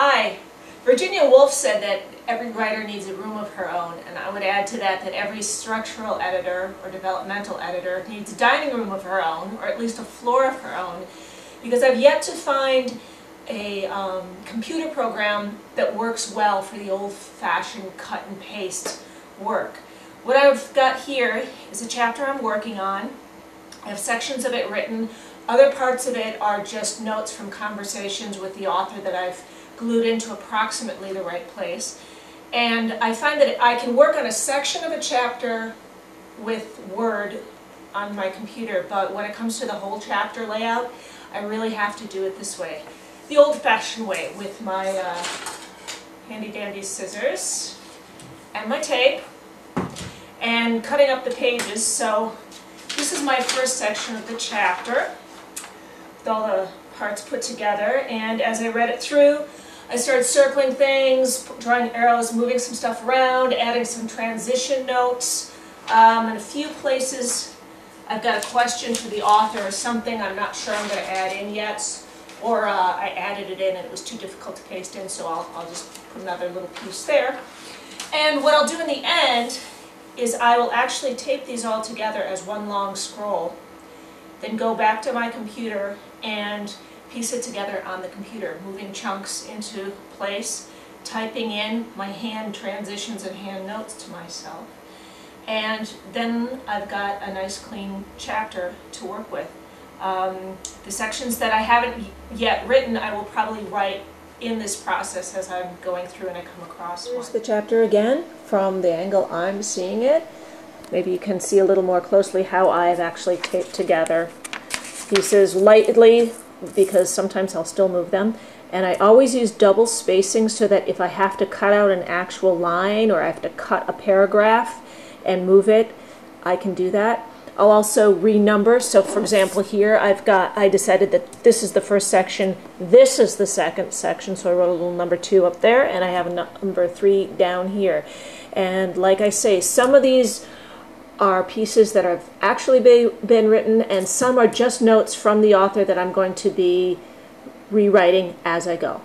Hi. Virginia Woolf said that every writer needs a room of her own, and I would add to that that every structural editor or developmental editor needs a dining room of her own, or at least a floor of her own, because I've yet to find a computer program that works well for the old-fashioned cut and paste work. What I've got here is a chapter I'm working on. I have sections of it written. Other parts of it are just notes from conversations with the author that I've glued into approximately the right place. And I find that I can work on a section of a chapter with Word on my computer, but when it comes to the whole chapter layout, I really have to do it this way. The old-fashioned way, with my handy-dandy scissors and my tape and cutting up the pages. So this is my first section of the chapter with all the parts put together, and as I read it through, I started circling things, drawing arrows, moving some stuff around, adding some transition notes. In a few places I've got a question for the author or something I'm not sure I'm going to add in yet, or I added it in and it was too difficult to paste in, so I'll just put another little piece there. And what I'll do in the end is I will actually tape these all together as one long scroll, then go back to my computer and piece it together on the computer, moving chunks into place, typing in my hand transitions and hand notes to myself. And then I've got a nice clean chapter to work with. The sections that I haven't yet written, I will probably write in this process as I'm going through and I come across one. Here's the chapter again from the angle I'm seeing it. Maybe you can see a little more closely how I've actually taped together pieces lightly, because sometimes I'll still move them. And I always use double spacing so that if I have to cut out an actual line or I have to cut a paragraph and move it, I can do that. I'll also renumber. So for example here I decided that this is the first section, this is the second section, so I wrote a little number 2 up there, and I have a number 3 down here. And like I say, some of these are pieces that have actually been written, and some are just notes from the author that I'm going to be rewriting as I go.